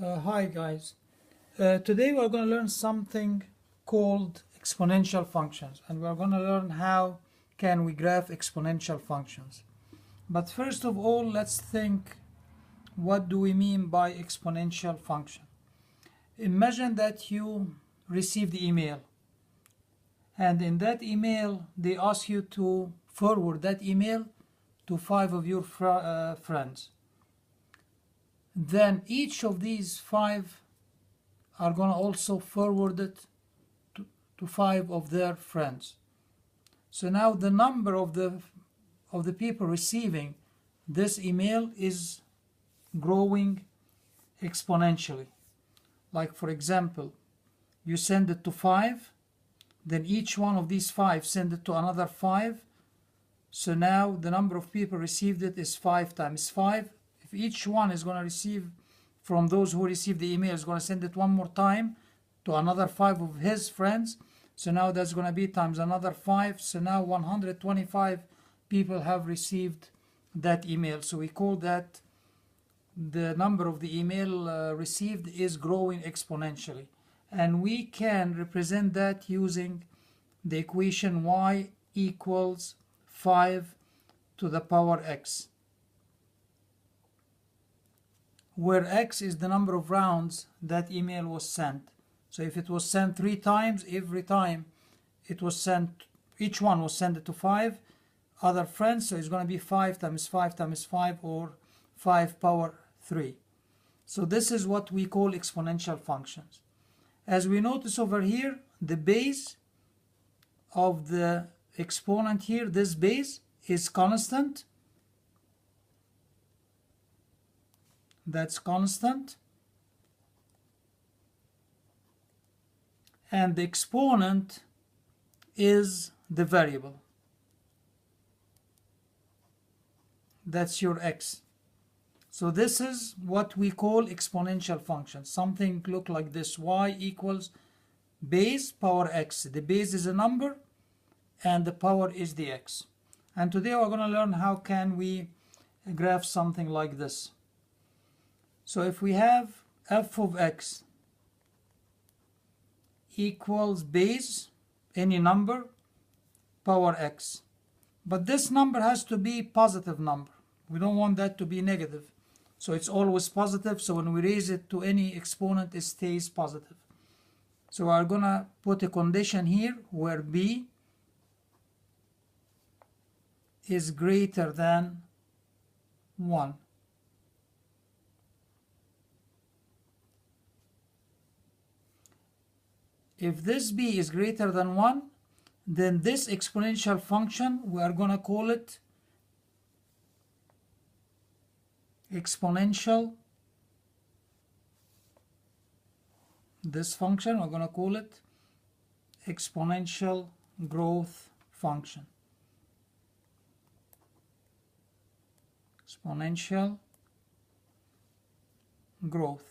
Hi guys. Today we're going to learn something called exponential functions, and we're going to learn how can we graph exponential functions. But first of all, let's think, what do we mean by exponential function? Imagine that you received the email, and in that email they ask you to forward that email to 5 of your friends. Then each of these 5 are going to also forward it to 5 of their friends. So now the number of the people receiving this email is growing exponentially. Like, for example, you send it to 5, then each one of these 5 send it to another 5. So now the number of people received it is 5 times 5. If each one is going to receive from those who receive the email is going to send it one more time to another 5 of his friends. So now that's going to be times another 5. So now 125 people have received that email. So we call that the number of the email received is growing exponentially. And we can represent that using the equation y equals 5 to the power x, where x is the number of rounds that email was sent. So if it was sent 3 times, every time it was sent, each one was sent to 5 other friends, so it's going to be 5 times 5 times 5, or 5 power 3. So this is what we call exponential functions. As we notice over here, the base of the exponent here, this base is constant. That's constant. And the exponent is the variable. That's your x. So this is what we call exponential function. Something look like this: y equals base power x. The base is a number and the power is the x. And today we're going to learn how can we graph something like this. So if we have f of x equals base, any number, power x. But this number has to be positive number. We don't want that to be negative. So it's always positive. So when we raise it to any exponent, it stays positive. So we're going to put a condition here where b is greater than 1. If this b is greater than 1, then this exponential function, we are going to call it exponential. This function, we're going to call it exponential growth function. Exponential growth.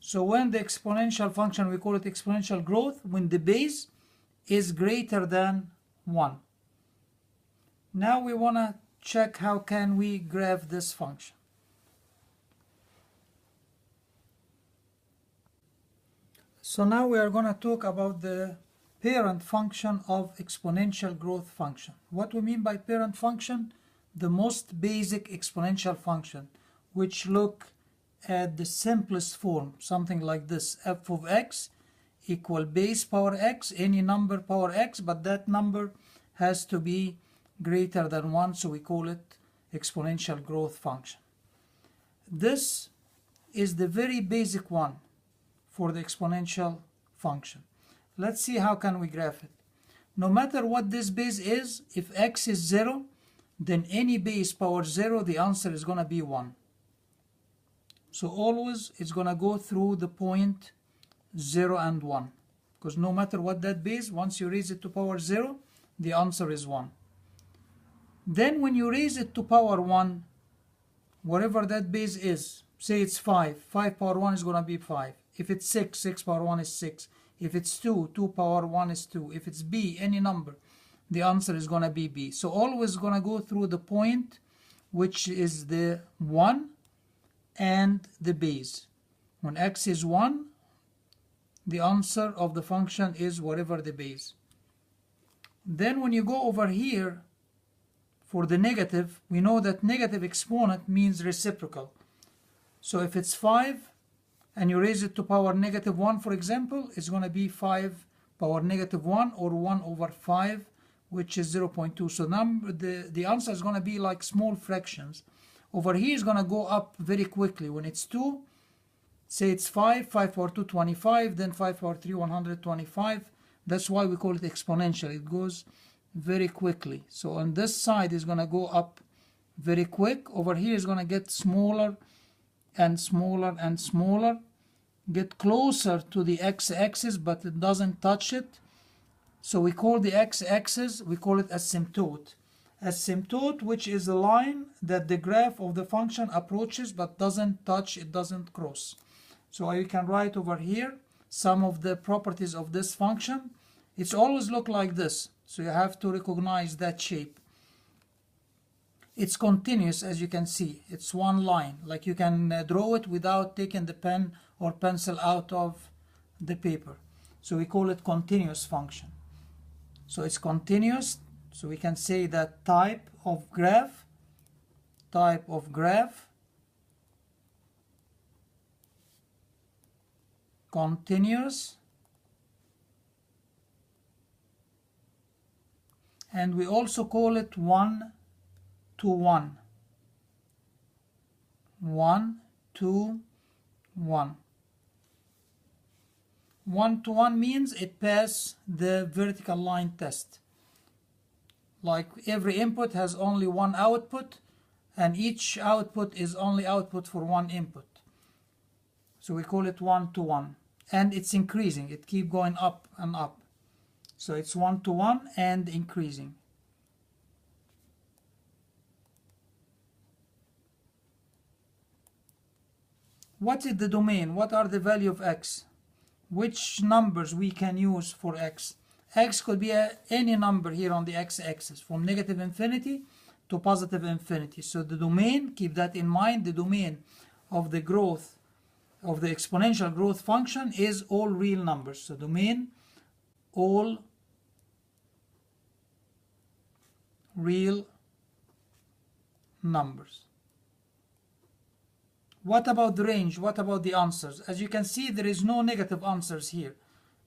So when the exponential function, we call it exponential growth, when the base is greater than 1. Now we want to check how can we graph this function. So now we are going to talk about the parent function of exponential growth function. What we mean by parent function? The most basic exponential function, which look at the simplest form, something like this: f of x equal base power x, any number power x, but that number has to be greater than 1, so we call it exponential growth function. This is the very basic one for the exponential function. Let's see how can we graph it. No matter what this base is, if x is 0, then any base power 0, the answer is going to be 1. So always it's going to go through the point 0 and 1, because no matter what that base, once you raise it to power 0, the answer is 1. Then when you raise it to power 1, whatever that base is, say it's 5, 5 power 1 is going to be 5. If it's 6, 6 power 1 is 6. If it's 2, 2 power 1 is 2. If it's b, any number, the answer is going to be b. So always going to go through the point which is the 1 and the base. When x is 1, the answer of the function is whatever the base. Then when you go over here for the negative, we know that negative exponent means reciprocal. So if it's 5 and you raise it to power negative 1, for example, it's going to be 5 power negative 1 or 1 over 5, which is 0.2. So the answer is going to be like small fractions. Over here is going to go up very quickly. When it's 2, say it's 5 power 2, 25, then 5 power 3, 125. That's why we call it exponential. It goes very quickly. So on this side is going to go up very quick. Over here is going to get smaller and smaller and smaller, get closer to the x-axis, but it doesn't touch it. So we call the x-axis, we call it asymptote. Asymptote, which is a line that the graph of the function approaches but doesn't touch, it doesn't cross. So you can write over here some of the properties of this function. It's always look like this, so you have to recognize that shape. It's continuous, as you can see. It's one line, like you can draw it without taking the pen or pencil out of the paper. So we call it continuous function. So it's continuous, so we can say that type of graph, continuous, and we also call it 1 to 1. 1 to 1. 1 to 1 means it passes the vertical line test. Like every input has only one output, and each output is only output for one input. So we call it 1 to 1. And it's increasing. It keeps going up and up. So it's 1 to 1 and increasing. What is the domain? What are the value of x? Which numbers we can use for x? X could be any number here on the x-axis, from negative infinity to positive infinity. So the domain, keep that in mind, the domain of the growth, of the exponential growth function is all real numbers. So domain, all real numbers. What about the range? What about the answers? As you can see, there is no negative answers here.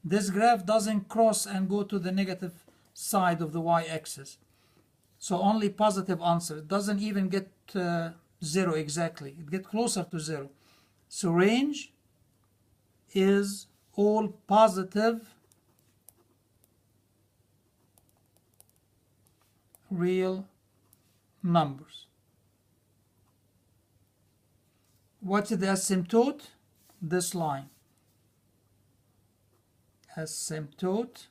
This graph doesn't cross and go to the negative side of the y-axis. So only positive answer. It doesn't even get 0 exactly. It gets closer to 0. So range is all positive real numbers. What's the asymptote? This line. Asymptote,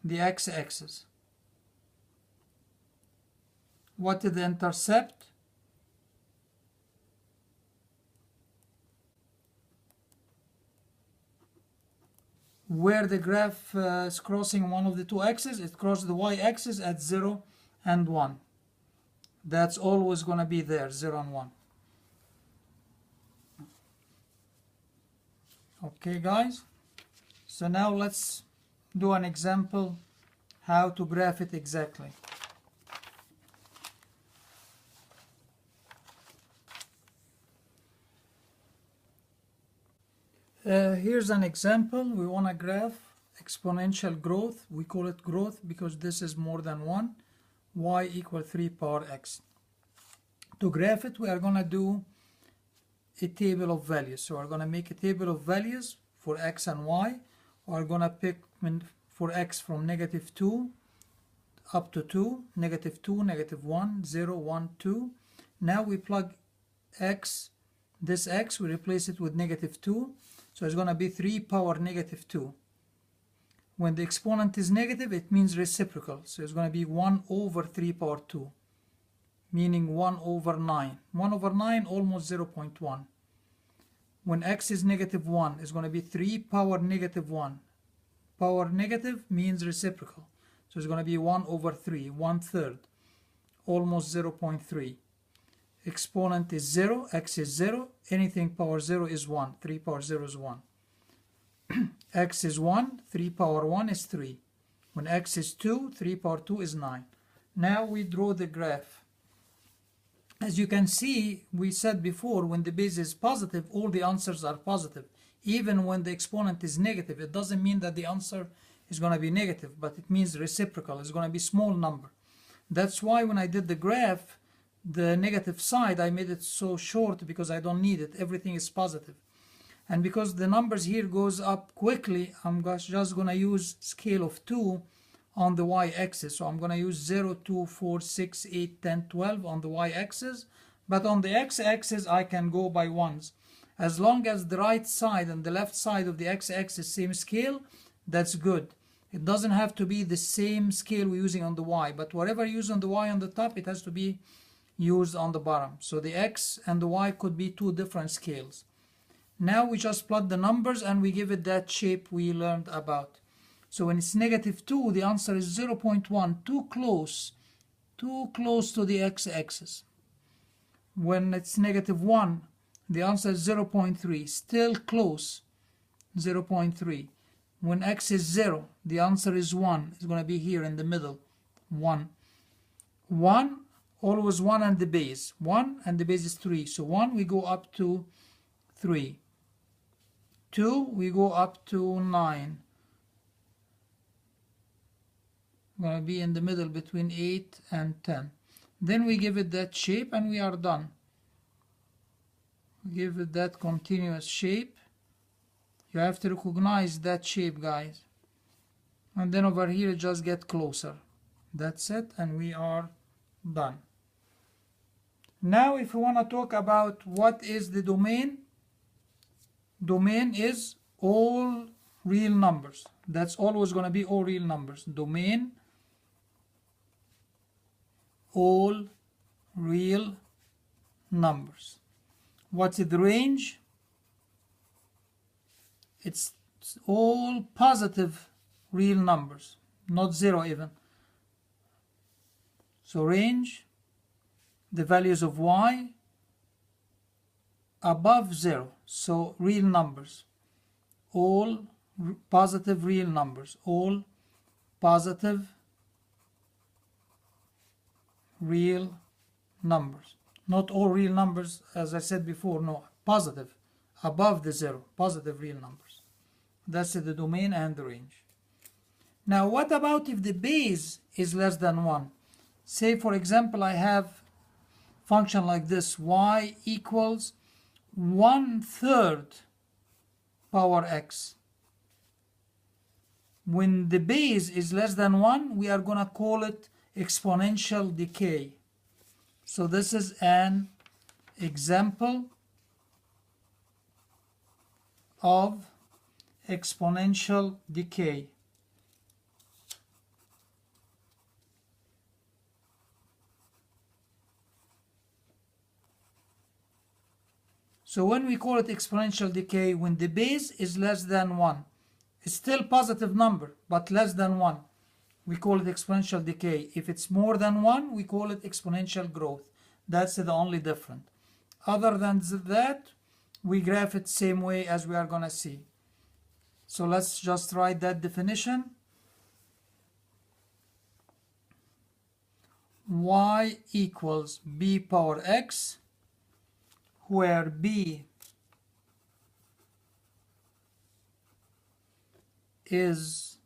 the x-axis. What is the intercept? Where the graph is crossing one of the two axes, it crosses the y-axis at 0 and 1. That's always going to be there, 0 and 1. Okay, guys, so now let's do an example how to graph it exactly. Here's an example. We want to graph exponential growth. We call it growth because this is more than 1. Y equal 3 power x. To graph it, we are going to do a table of values. So we're going to make a table of values for x and y. We're going to pick for x from negative 2 up to 2, negative 2, negative 1, 0, 1, 2. Now we plug x, this x, we replace it with negative 2. So it's going to be 3 power negative 2. When the exponent is negative, it means reciprocal. So it's going to be 1 over 3 power 2. Meaning 1 over 9. 1 over 9, almost 0.1. When x is negative 1, it's going to be 3 power negative 1. Power negative means reciprocal. So it's going to be 1 over 3, 1/3. almost 0.3. Exponent is 0, x is 0, anything power 0 is 1, 3 power 0 is 1. X is 1, 3 power 1 is 3. When x is 2, 3 power 2 is 9. Now we draw the graph. As you can see, we said before, when the base is positive, all the answers are positive. Even when the exponent is negative, it doesn't mean that the answer is going to be negative, but it means reciprocal. It's going to be small number. That's why when I did the graph, the negative side, I made it so short because I don't need it. Everything is positive. And because the numbers here goes up quickly, I'm just going to use scale of 2 on the y-axis. So I'm going to use 0, 2, 4, 6, 8, 10, 12 on the y-axis. But on the x-axis, I can go by ones. As long as the right side and the left side of the x-axis same scale, that's good. It doesn't have to be the same scale we're using on the y, but whatever you use on the y on the top, it has to be used on the bottom. So the x and the y could be two different scales. Now we just plot the numbers and we give it that shape we learned about. So when it's negative 2, the answer is 0.1, too close to the x-axis. When it's negative 1, the answer is 0.3, still close, 0.3. When x is 0, the answer is 1. It's going to be here in the middle, 1. 1, always 1 and the base. 1 and the base is 3. So 1, we go up to 3. 2, we go up to 9. Going to be in the middle between 8 and 10. Then we give it that shape and we are done. Give it that continuous shape. You have to recognize that shape, guys. And then over here, just get closer. That's it, and we are done. Now, if we want to talk about what is the domain, domain is all real numbers. That's always going to be all real numbers. Domain, all real numbers. What's the range? It's all positive real numbers, not 0 even. So range, the values of y above 0. So real numbers, all positive real numbers, all positive real numbers. Not all real numbers, as I said before, no, positive, above the 0, positive real numbers. That's the domain and the range. Now, what about if the base is less than 1? Say, for example, I have function like this, y equals 1/3 power x. When the base is less than 1, we are going to call it exponential decay. So this is an example of exponential decay. So when we call it exponential decay, when the base is less than 1, it's still positive number, but less than 1. We call it exponential decay. If it's more than 1, we call it exponential growth. That's the only difference. Other than that, we graph it same way as we are going to see. So let's just write that definition. Y equals b power x, where b is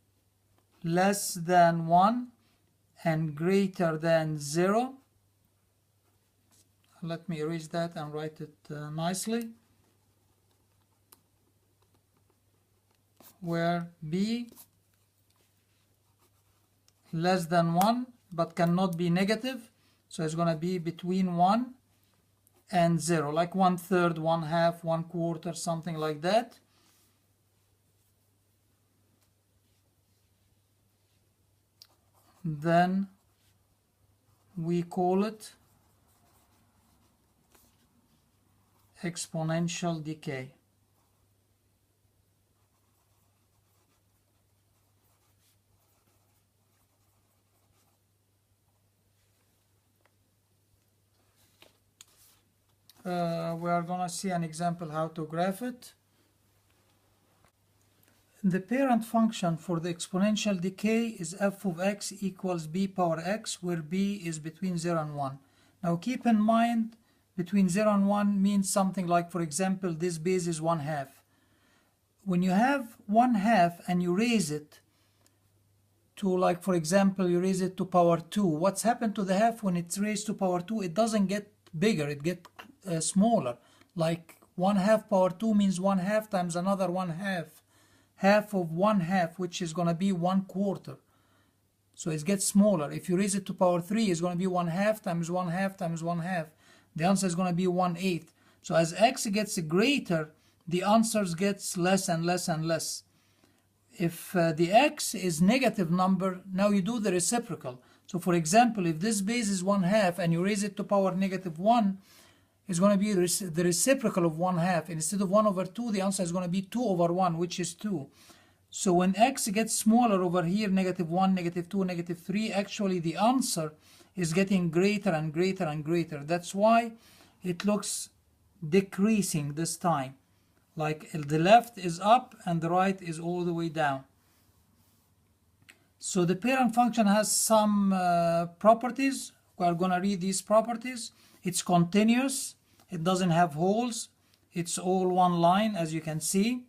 less than 1 and greater than 0. Let me erase that and write it nicely. Where b less than 1 but cannot be negative, so it's going to be between 1 and 0, like 1/3, 1/2, 1/4, something like that. Then we call it exponential decay. we are gonna see an example how to graph it. The parent function for the exponential decay is f of x equals b power x, where b is between 0 and 1. Now keep in mind, between 0 and 1 means something like, for example, this base is 1/2. When you have 1/2 and you raise it to, like, for example, you raise it to power 2, what's happened to the half when it's raised to power 2? It doesn't get bigger, it gets smaller. Like 1/2 power 2 means 1/2 times another 1/2. Half of 1/2, which is going to be 1/4. So it gets smaller. If you raise it to power 3, it's going to be 1/2 times 1/2 times 1/2. The answer is going to be 1/8. So as x gets greater, the answers gets less and less and less. If the x is negative number, now you do the reciprocal. So for example, if this base is 1/2 and you raise it to power -1, it's going to be the reciprocal of 1/2. Instead of 1/2, the answer is going to be 2/1, which is 2. So when x gets smaller over here, -1, -2, -3, actually the answer is getting greater and greater and greater. That's why it looks decreasing this time. Like the left is up and the right is all the way down. So the parent function has some properties. We are going to read these properties. It's continuous. It doesn't have holes. It's all one line, as you can see.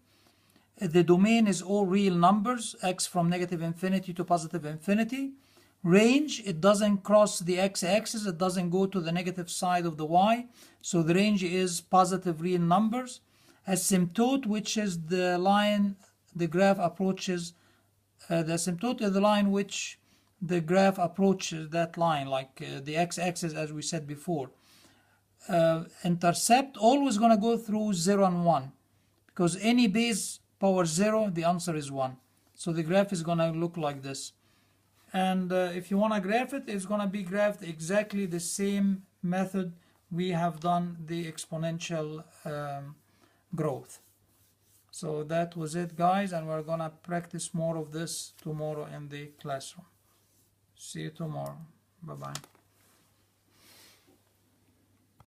The domain is all real numbers, x from -infinity to +infinity. Range, it doesn't cross the x-axis. It doesn't go to the negative side of the y. So the range is positive real numbers. Asymptote, which is the line the graph approaches. The asymptote is the line which the graph approaches that line, like the x-axis, as we said before. Intercept, always going to go through 0 and 1, because any base power 0, the answer is 1. So the graph is going to look like this. And if you want to graph it, it's going to be graphed exactly the same method we have done the exponential growth. So that was it, guys, and we're going to practice more of this tomorrow in the classroom. See you tomorrow. Bye-bye.